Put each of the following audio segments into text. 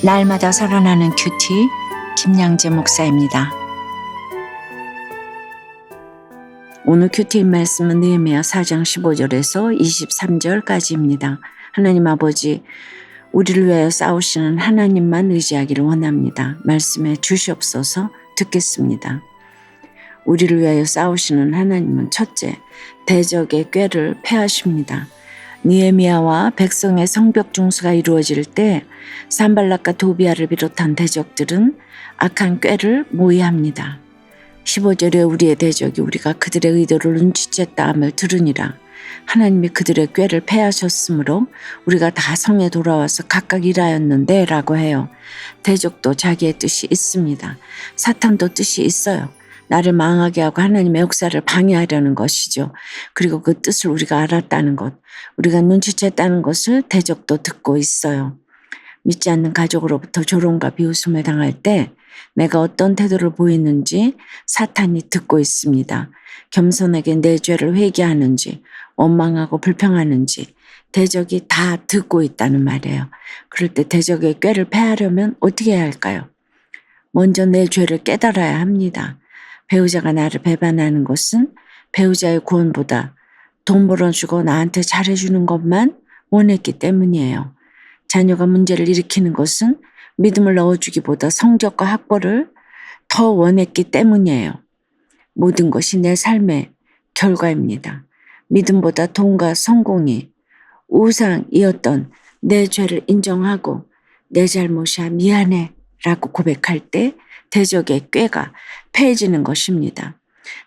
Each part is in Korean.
날마다 살아나는 큐티 김양재 목사입니다. 오늘 큐티 말씀은 느헤미야 4장 15절에서 23절까지입니다. 하나님 아버지, 우리를 위하여 싸우시는 하나님만 의지하기를 원합니다. 말씀에 주시옵소서. 듣겠습니다. 우리를 위하여 싸우시는 하나님은 첫째, 대적의 꾀를 패하십니다. 느헤미야와 백성의 성벽 중수가 이루어질 때 산발락과 도비아를 비롯한 대적들은 악한 꾀를 모의합니다. 15절에 우리의 대적이 우리가 그들의 의도를 눈치챘다함을 들으니라. 하나님이 그들의 꾀를 패하셨으므로 우리가 다 성에 돌아와서 각각 일하였는데 라고 해요. 대적도 자기의 뜻이 있습니다. 사탄도 뜻이 있어요. 나를 망하게 하고 하나님의 역사를 방해하려는 것이죠. 그리고 그 뜻을 우리가 알았다는 것, 우리가 눈치챘다는 것을 대적도 듣고 있어요. 믿지 않는 가족으로부터 조롱과 비웃음을 당할 때 내가 어떤 태도를 보이는지 사탄이 듣고 있습니다. 겸손하게 내 죄를 회개하는지 원망하고 불평하는지 대적이 다 듣고 있다는 말이에요. 그럴 때 대적의 꾀를 패하려면 어떻게 해야 할까요? 먼저 내 죄를 깨달아야 합니다. 배우자가 나를 배반하는 것은 배우자의 구원보다 돈 벌어주고 나한테 잘해주는 것만 원했기 때문이에요. 자녀가 문제를 일으키는 것은 믿음을 넣어주기보다 성적과 학벌을 더 원했기 때문이에요. 모든 것이 내 삶의 결과입니다. 믿음보다 돈과 성공이 우상이었던 내 죄를 인정하고 내 잘못이야 미안해 라고 고백할 때 대적의 꾀가 패해지는 것입니다.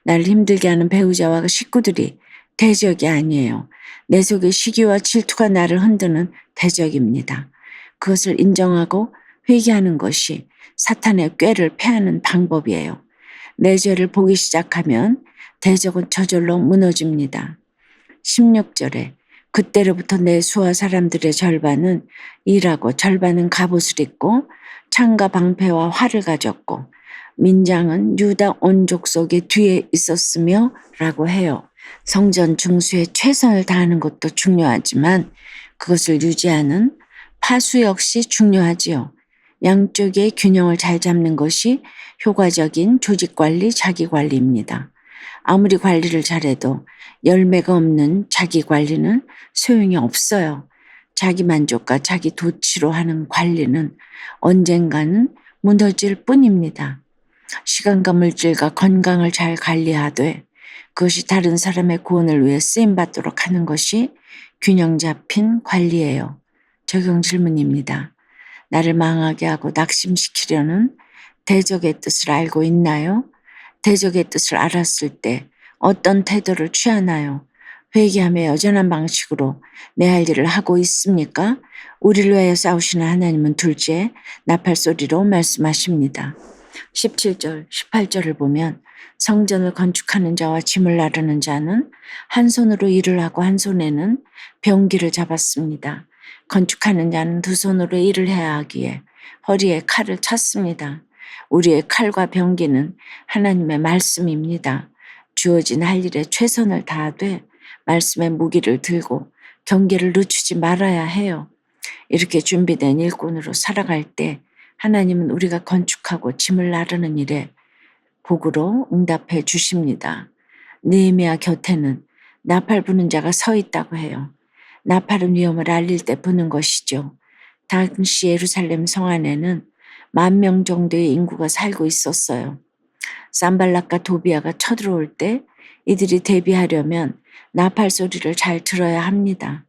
나를 힘들게 하는 배우자와 식구들이 대적이 아니에요. 내 속의 시기와 질투가 나를 흔드는 대적입니다. 그것을 인정하고 회개하는 것이 사탄의 꾀를 패하는 방법이에요. 내 죄를 보기 시작하면 대적은 저절로 무너집니다. 16절에 그때로부터 내 수하 사람들의 절반은 일하고 절반은 갑옷을 입고 창과 방패와 활을 가졌고 민장은 유다 온 족속의 뒤에 있었으며 라고 해요. 성전 중수에 최선을 다하는 것도 중요하지만 그것을 유지하는 파수 역시 중요하지요. 양쪽의 균형을 잘 잡는 것이 효과적인 조직관리, 자기관리입니다. 아무리 관리를 잘해도 열매가 없는 자기관리는 소용이 없어요. 자기 만족과 자기 도취로 하는 관리는 언젠가는 무너질 뿐입니다. 시간과 물질과 건강을 잘 관리하되 그것이 다른 사람의 구원을 위해 쓰임받도록 하는 것이 균형 잡힌 관리예요. 적용 질문입니다. 나를 망하게 하고 낙심시키려는 대적의 뜻을 알고 있나요? 대적의 뜻을 알았을 때 어떤 태도를 취하나요? 회개하며 여전한 방식으로 내 할 일을 하고 있습니까? 우리를 위하여 싸우시는 하나님은 둘째, 나팔소리로 말씀하십니다. 17절, 18절을 보면 성전을 건축하는 자와 짐을 나르는 자는 한 손으로 일을 하고 한 손에는 병기를 잡았습니다. 건축하는 자는 두 손으로 일을 해야 하기에 허리에 칼을 찼습니다. 우리의 칼과 병기는 하나님의 말씀입니다. 주어진 할 일에 최선을 다하되 말씀의 무기를 들고 경계를 늦추지 말아야 해요. 이렇게 준비된 일꾼으로 살아갈 때 하나님은 우리가 건축하고 짐을 나르는 일에 복으로 응답해 주십니다. 느헤미야 곁에는 나팔 부는 자가 서 있다고 해요. 나팔은 위험을 알릴 때 부는 것이죠. 당시 예루살렘 성 안에는 10,000명 정도의 인구가 살고 있었어요. 산발락과 도비아가 쳐들어올 때 이들이 대비하려면 나팔 소리를 잘 들어야 합니다.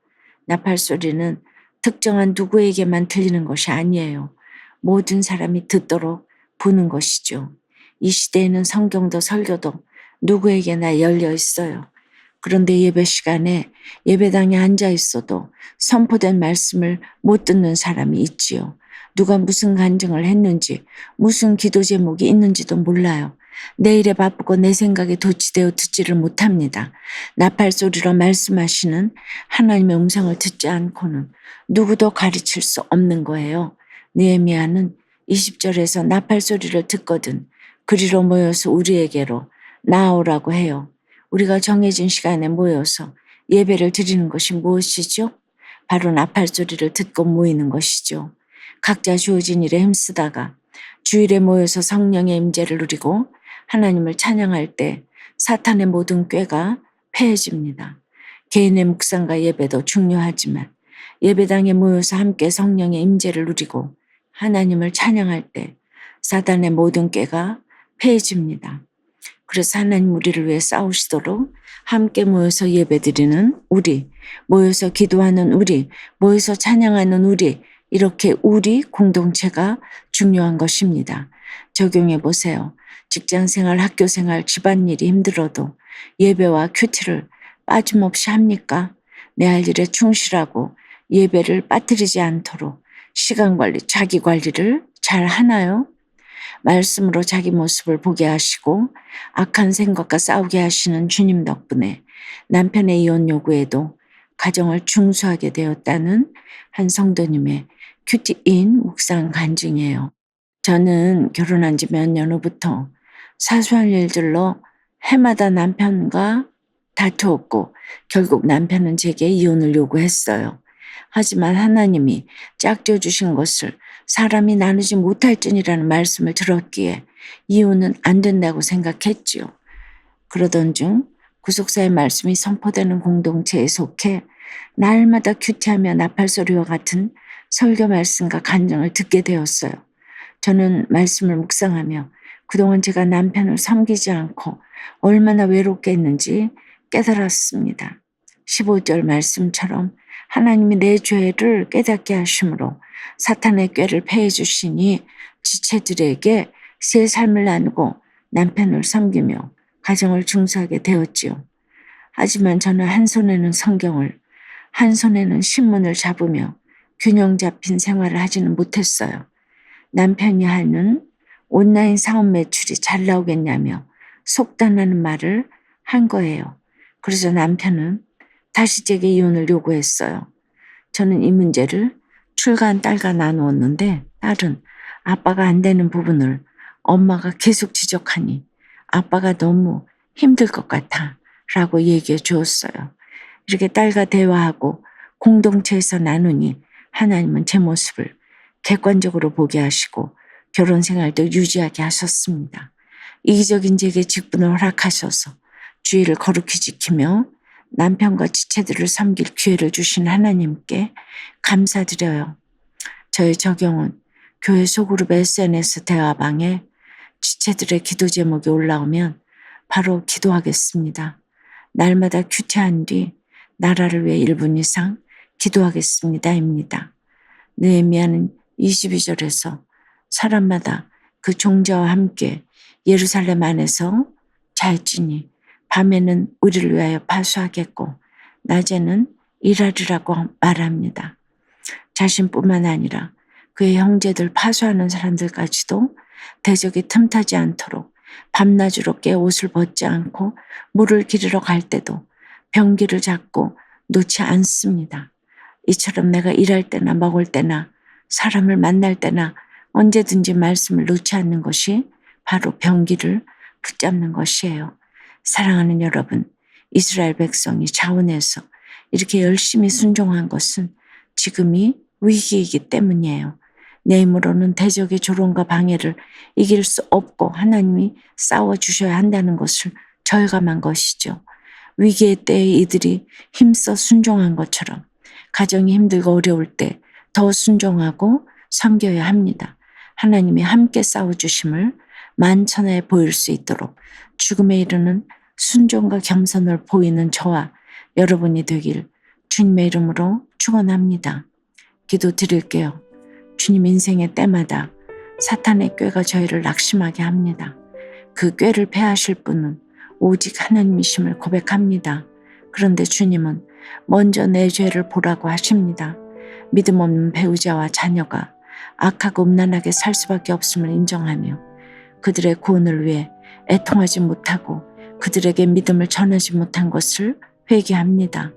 나팔 소리는 특정한 누구에게만 들리는 것이 아니에요. 모든 사람이 듣도록 부는 것이죠. 이 시대에는 성경도 설교도 누구에게나 열려 있어요. 그런데 예배 시간에 예배당에 앉아 있어도 선포된 말씀을 못 듣는 사람이 있지요. 누가 무슨 간증을 했는지, 무슨 기도 제목이 있는지도 몰라요. 내 일에 바쁘고 내 생각에 도취되어 듣지를 못합니다. 나팔 소리로 말씀하시는 하나님의 음성을 듣지 않고는 누구도 가르칠 수 없는 거예요. 느헤미야는 20절에서 나팔 소리를 듣거든 그리로 모여서 우리에게로 나오라고 해요. 우리가 정해진 시간에 모여서 예배를 드리는 것이 무엇이죠? 바로 나팔 소리를 듣고 모이는 것이죠. 각자 주어진 일에 힘쓰다가 주일에 모여서 성령의 임재를 누리고 하나님을 찬양할 때 사탄의 모든 꾀가 패해집니다. 개인의 묵상과 예배도 중요하지만 예배당에 모여서 함께 성령의 임재를 누리고 하나님을 찬양할 때 사탄의 모든 꾀가 패해집니다. 그래서 하나님 우리를 위해 싸우시도록 함께 모여서 예배드리는 우리, 모여서 기도하는 우리, 모여서 찬양하는 우리, 이렇게 우리 공동체가 중요한 것입니다. 적용해 보세요. 직장생활, 학교생활, 집안일이 힘들어도 예배와 큐티를 빠짐없이 합니까? 내 할 일에 충실하고 예배를 빠뜨리지 않도록 시간관리, 자기관리를 잘 하나요? 말씀으로 자기 모습을 보게 하시고 악한 생각과 싸우게 하시는 주님 덕분에 남편의 이혼 요구에도 가정을 중수하게 되었다는 한 성도님의 큐티인 묵상 간증이에요. 저는 결혼한 지 몇 년 후부터 사소한 일들로 해마다 남편과 다투었고 결국 남편은 제게 이혼을 요구했어요. 하지만 하나님이 짝져 주신 것을 사람이 나누지 못할지니라는 말씀을 들었기에 이혼은 안 된다고 생각했지요. 그러던 중 구속사의 말씀이 선포되는 공동체에 속해 날마다 큐티하며 나팔소리와 같은 설교 말씀과 간증을 듣게 되었어요. 저는 말씀을 묵상하며 그동안 제가 남편을 섬기지 않고 얼마나 외롭게 했는지 깨달았습니다. 15절 말씀처럼 하나님이 내 죄를 깨닫게 하심으로 사탄의 꾀를 패해 주시니 지체들에게 새 삶을 나누고 남편을 섬기며 가정을 중수하게 되었지요. 하지만 저는 한 손에는 성경을, 한 손에는 신문을 잡으며 균형 잡힌 생활을 하지는 못했어요. 남편이 하는 온라인 사업 매출이 잘 나오겠냐며 속단하는 말을 한 거예요. 그래서 남편은 다시 제게 이혼을 요구했어요. 저는 이 문제를 출간 딸과 나누었는데 딸은 아빠가 안 되는 부분을 엄마가 계속 지적하니 아빠가 너무 힘들 것 같아 라고 얘기해 주었어요. 이렇게 딸과 대화하고 공동체에서 나누니 하나님은 제 모습을 객관적으로 보게 하시고 결혼 생활도 유지하게 하셨습니다. 이기적인 제게 직분을 허락하셔서 주의를 거룩히 지키며 남편과 지체들을 섬길 기회를 주신 하나님께 감사드려요. 저의 적용은 교회 소그룹 SNS 대화방에 지체들의 기도 제목이 올라오면 바로 기도하겠습니다. 날마다 큐티한 뒤 나라를 위해 1분 이상 기도하겠습니다입니다. 느헤미야는 22절에서 사람마다 그 종자와 함께 예루살렘 안에서 잘지니 밤에는 우리를 위하여 파수하겠고 낮에는 일하리라고 말합니다. 자신뿐만 아니라 그의 형제들 파수하는 사람들까지도 대적이 틈타지 않도록 밤낮으로 깨 옷을 벗지 않고 물을 기르러 갈 때도 병기를 잡고 놓지 않습니다. 이처럼 내가 일할 때나 먹을 때나 사람을 만날 때나 언제든지 말씀을 놓지 않는 것이 바로 병기를 붙잡는 것이에요. 사랑하는 여러분, 이스라엘 백성이 자원해서 이렇게 열심히 순종한 것은 지금이 위기이기 때문이에요. 내 힘으로는 대적의 조롱과 방해를 이길 수 없고 하나님이 싸워주셔야 한다는 것을 절감한 것이죠. 위기의 때에 이들이 힘써 순종한 것처럼 가정이 힘들고 어려울 때 더 순종하고 섬겨야 합니다. 하나님이 함께 싸워주심을 만천하에 보일 수 있도록 죽음에 이르는 순종과 겸손을 보이는 저와 여러분이 되길 주님의 이름으로 축원합니다. 기도 드릴게요. 주님, 인생의 때마다 사탄의 꾀가 저희를 낙심하게 합니다. 그 꾀를 패하실 분은 오직 하나님이심을 고백합니다. 그런데 주님은 먼저 내 죄를 보라고 하십니다. 믿음 없는 배우자와 자녀가 악하고 음란하게 살 수밖에 없음을 인정하며 그들의 구원을 위해 애통하지 못하고 그들에게 믿음을 전하지 못한 것을 회개합니다.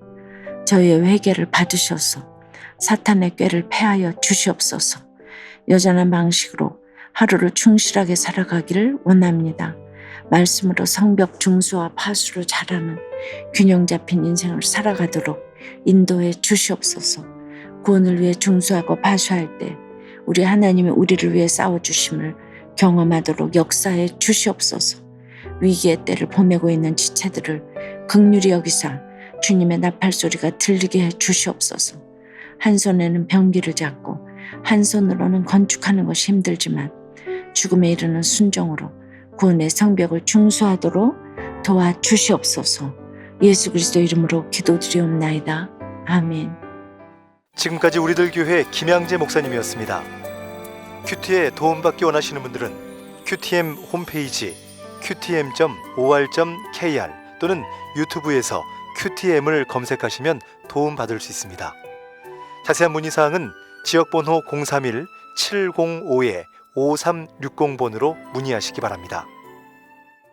저희의 회개를 받으셔서 사탄의 꾀를 패하여 주시옵소서. 여전한 방식으로 하루를 충실하게 살아가기를 원합니다. 말씀으로 성벽 중수와 파수로 자라는 균형 잡힌 인생을 살아가도록 인도해 주시옵소서. 구원을 위해 중수하고 파수할 때 우리 하나님이 우리를 위해 싸워주심을 경험하도록 역사해 주시옵소서. 위기의 때를 보내고 있는 지체들을 긍휼히 여기사 주님의 나팔 소리가 들리게 해 주시옵소서. 한 손에는 병기를 잡고 한 손으로는 건축하는 것이 힘들지만 죽음에 이르는 순종으로 구원의 성벽을 중수하도록 도와주시옵소서. 예수 그리스도 이름으로 기도드리옵나이다. 아멘. 지금까지 우리들 교회 김양재 목사님이었습니다. 큐티에 도움받기 원하시는 분들은 QTM 홈페이지 qtm.or.kr 또는 유튜브에서 QTM을 검색하시면 도움받을 수 있습니다. 자세한 문의사항은 지역번호 031-705-5360번으로 문의하시기 바랍니다.